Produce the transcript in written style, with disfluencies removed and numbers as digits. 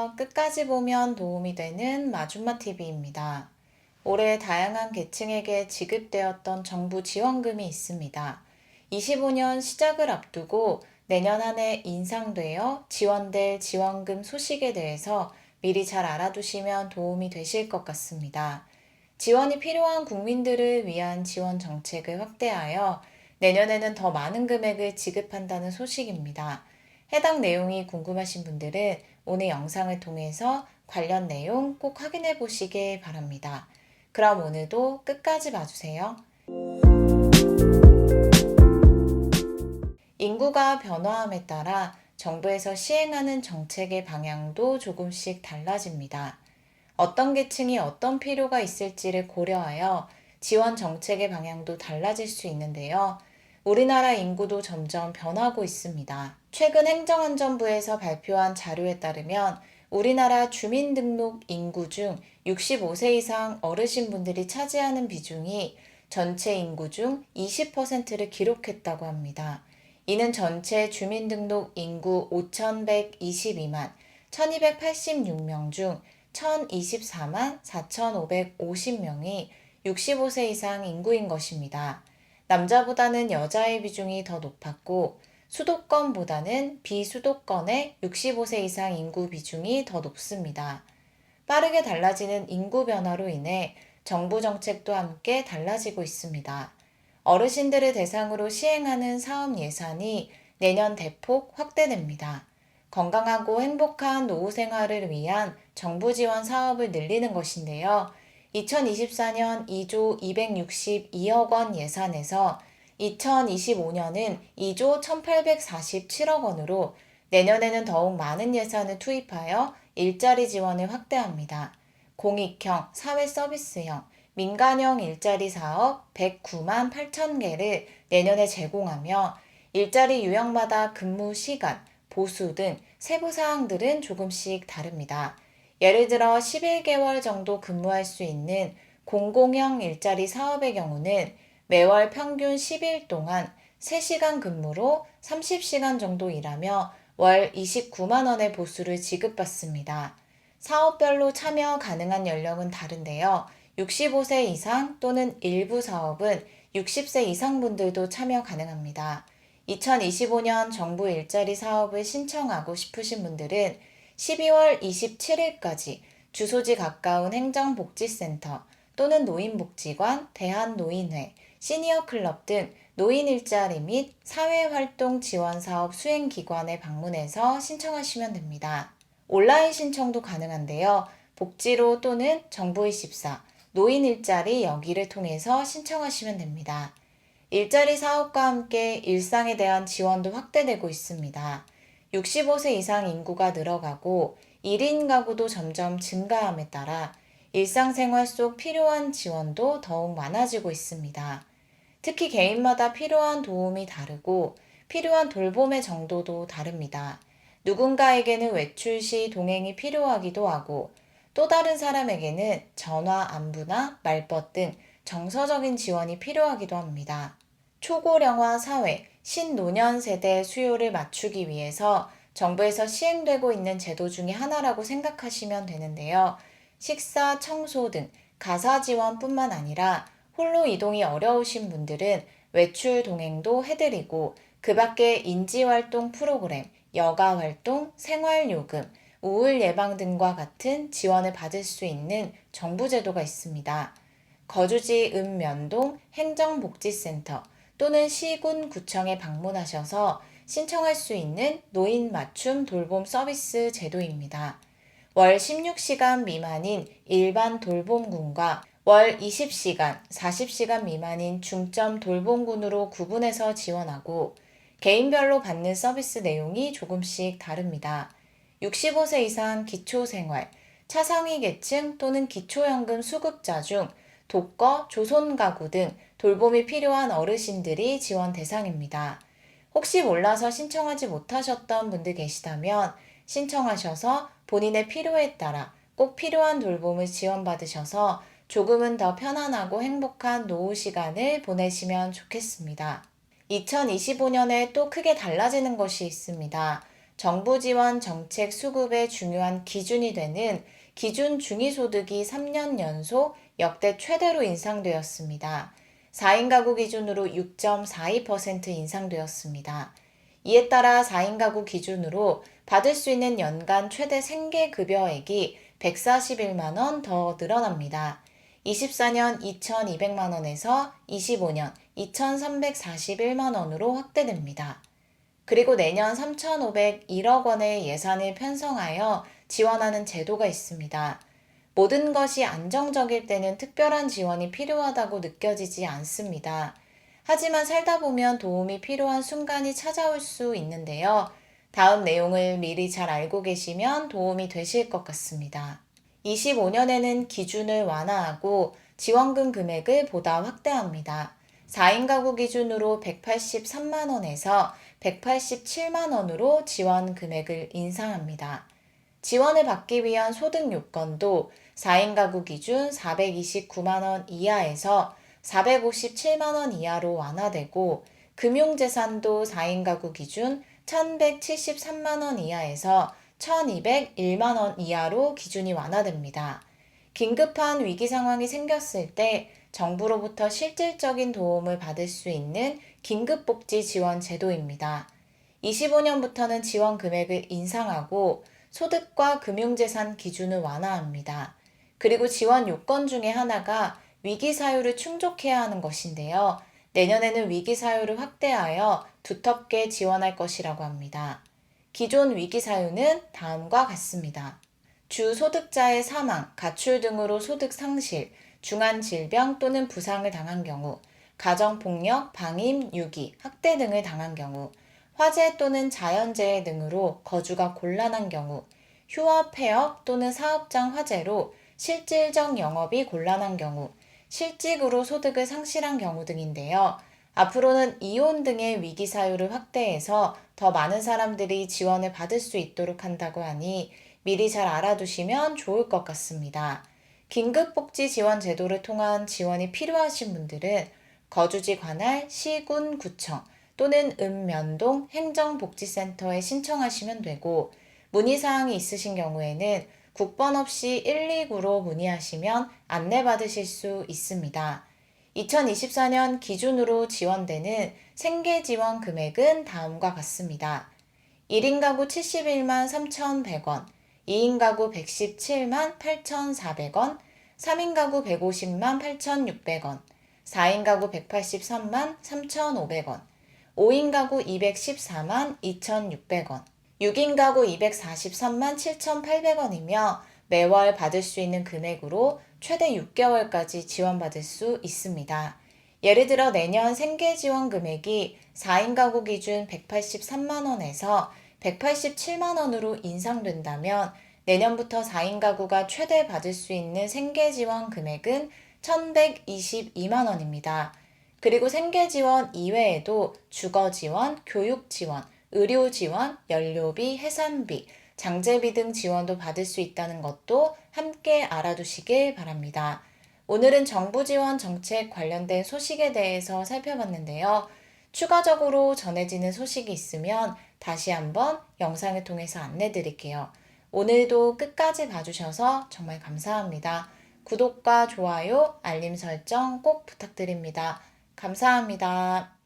안녕하세요. 끝까지 보면 도움이 되는 마줌마TV입니다. 올해 다양한 계층에게 지급되었던 정부 지원금이 있습니다. 25년 시작을 앞두고 내년 한 해 인상되어 지원될 지원금 소식에 대해서 미리 잘 알아두시면 도움이 되실 것 같습니다. 지원이 필요한 국민들을 위한 지원 정책을 확대하여 내년에는 더 많은 금액을 지급한다는 소식입니다. 해당 내용이 궁금하신 분들은 오늘 영상을 통해서 관련 내용 꼭 확인해 보시길 바랍니다. 그럼 오늘도 끝까지 봐주세요. 인구가 변화함에 따라 정부에서 시행하는 정책의 방향도 조금씩 달라집니다. 어떤 계층이 어떤 필요가 있을지를 고려하여 지원 정책의 방향도 달라질 수 있는데요. 우리나라 인구도 점점 변하고 있습니다. 최근 행정안전부에서 발표한 자료에 따르면 우리나라 주민등록 인구 중 65세 이상 어르신분들이 차지하는 비중이 전체 인구 중 20%를 기록했다고 합니다. 이는 전체 주민등록 인구 5,122만 1,286명 중 1,024만 4,550명이 65세 이상 인구인 것입니다. 남자보다는 여자의 비중이 더 높았고 수도권보다는 비수도권의 65세 이상 인구 비중이 더 높습니다. 빠르게 달라지는 인구 변화로 인해 정부 정책도 함께 달라지고 있습니다. 어르신들을 대상으로 시행하는 사업 예산이 내년 대폭 확대됩니다. 건강하고 행복한 노후 생활을 위한 정부 지원 사업을 늘리는 것인데요. 2024년 2조 262억 원 예산에서 2025년은 2조 1847억 원으로 내년에는 더욱 많은 예산을 투입하여 일자리 지원을 확대합니다. 공익형, 사회서비스형, 민간형 일자리 사업 109만 8천 개를 내년에 제공하며 일자리 유형마다 근무 시간, 보수 등 세부 사항들은 조금씩 다릅니다. 예를 들어 11개월 정도 근무할 수 있는 공공형 일자리 사업의 경우는 매월 평균 10일 동안 3시간 근무로 30시간 정도 일하며 월 29만 원의 보수를 지급받습니다. 사업별로 참여 가능한 연령은 다른데요. 65세 이상 또는 일부 사업은 60세 이상 분들도 참여 가능합니다. 2025년 정부 일자리 사업을 신청하고 싶으신 분들은 12월 27일까지 주소지 가까운 행정복지센터 또는 노인복지관, 대한노인회, 시니어클럽 등 노인 일자리 및 사회활동 지원사업 수행기관에 방문해서 신청하시면 됩니다. 온라인 신청도 가능한데요. 복지로 또는 정부24, 노인 일자리 여기를 통해서 신청하시면 됩니다. 일자리 사업과 함께 일상에 대한 지원도 확대되고 있습니다. 65세 이상 인구가 늘어가고 1인 가구도 점점 증가함에 따라 일상생활 속 필요한 지원도 더욱 많아지고 있습니다. 특히 개인마다 필요한 도움이 다르고 필요한 돌봄의 정도도 다릅니다. 누군가에게는 외출 시 동행이 필요하기도 하고 또 다른 사람에게는 전화 안부나 말벗 등 정서적인 지원이 필요하기도 합니다. 초고령화 사회, 신노년 세대 수요를 맞추기 위해서 정부에서 시행되고 있는 제도 중에 하나라고 생각하시면 되는데요. 식사, 청소 등 가사 지원뿐만 아니라 홀로 이동이 어려우신 분들은 외출 동행도 해드리고 그 밖에 인지활동 프로그램, 여가활동, 생활요금, 우울 예방 등과 같은 지원을 받을 수 있는 정부 제도가 있습니다. 거주지 읍면동 행정복지센터 또는 시군 구청에 방문하셔서 신청할 수 있는 노인 맞춤 돌봄 서비스 제도입니다. 월 16시간 미만인 일반 돌봄군과 월 20시간, 40시간 미만인 중점 돌봄군으로 구분해서 지원하고 개인별로 받는 서비스 내용이 조금씩 다릅니다. 65세 이상 기초생활, 차상위 계층 또는 기초연금 수급자 중 독거, 조손가구 등 돌봄이 필요한 어르신들이 지원 대상입니다. 혹시 몰라서 신청하지 못하셨던 분들 계시다면 신청하셔서 본인의 필요에 따라 꼭 필요한 돌봄을 지원받으셔서 조금은 더 편안하고 행복한 노후 시간을 보내시면 좋겠습니다. 2025년에 또 크게 달라지는 것이 있습니다. 정부 지원 정책 수급의 중요한 기준이 되는 기준 중위소득이 3년 연속 역대 최대로 인상되었습니다. 4인 가구 기준으로 6.42% 인상되었습니다. 이에 따라 4인 가구 기준으로 받을 수 있는 연간 최대 생계급여액이 141만 원 더 늘어납니다. 24년 2,200만 원에서 25년 2,341만 원으로 확대됩니다. 그리고 내년 3,501억 원의 예산을 편성하여 지원하는 제도가 있습니다. 모든 것이 안정적일 때는 특별한 지원이 필요하다고 느껴지지 않습니다. 하지만 살다 보면 도움이 필요한 순간이 찾아올 수 있는데요. 다음 내용을 미리 잘 알고 계시면 도움이 되실 것 같습니다. 25년에는 기준을 완화하고 지원금 금액을 보다 확대합니다. 4인 가구 기준으로 183만 원에서 187만 원으로 지원 금액을 인상합니다. 지원을 받기 위한 소득 요건도 4인 가구 기준 429만 원 이하에서 457만 원 이하로 완화되고 금융재산도 4인 가구 기준 1,173만 원 이하에서 1,201만 원 이하로 기준이 완화됩니다. 긴급한 위기 상황이 생겼을 때 정부로부터 실질적인 도움을 받을 수 있는 긴급복지 지원 제도입니다. 25년부터는 지원 금액을 인상하고 소득과 금융재산 기준을 완화합니다. 그리고 지원 요건 중에 하나가 위기 사유를 충족해야 하는 것인데요. 내년에는 위기 사유를 확대하여 두텁게 지원할 것이라고 합니다. 기존 위기 사유는 다음과 같습니다. 주 소득자의 사망, 가출 등으로 소득 상실, 중한 질병 또는 부상을 당한 경우, 가정폭력, 방임, 유기, 학대 등을 당한 경우, 화재 또는 자연재해 등으로 거주가 곤란한 경우, 휴업, 폐업 또는 사업장 화재로 실질적 영업이 곤란한 경우, 실직으로 소득을 상실한 경우 등인데요. 앞으로는 이혼 등의 위기 사유를 확대해서 더 많은 사람들이 지원을 받을 수 있도록 한다고 하니 미리 잘 알아두시면 좋을 것 같습니다. 긴급복지 지원 제도를 통한 지원이 필요하신 분들은 거주지 관할 시군 구청 또는 읍면동 행정복지센터에 신청하시면 되고 문의사항이 있으신 경우에는 국번 없이 129로 문의하시면 안내받으실 수 있습니다. 2024년 기준으로 지원되는 생계지원 금액은 다음과 같습니다. 1인 가구 71만 3,100원, 2인 가구 117만 8,400원, 3인 가구 150만 8,600원, 4인 가구 183만 3,500원, 5인 가구 214만 2,600원, 6인 가구 243만 7,800원이며 매월 받을 수 있는 금액으로 최대 6개월까지 지원받을 수 있습니다. 예를 들어 내년 생계지원 금액이 4인 가구 기준 183만 원에서 187만 원으로 인상된다면 내년부터 4인 가구가 최대 받을 수 있는 생계지원 금액은 1,122만 원입니다. 그리고 생계지원 이외에도 주거지원, 교육지원, 의료지원, 연료비, 해산비, 장제비 등 지원도 받을 수 있다는 것도 함께 알아두시길 바랍니다. 오늘은 정부 지원 정책 관련된 소식에 대해서 살펴봤는데요. 추가적으로 전해지는 소식이 있으면 다시 한번 영상을 통해서 안내 드릴게요. 오늘도 끝까지 봐주셔서 정말 감사합니다. 구독과 좋아요, 알림 설정 꼭 부탁드립니다. 감사합니다.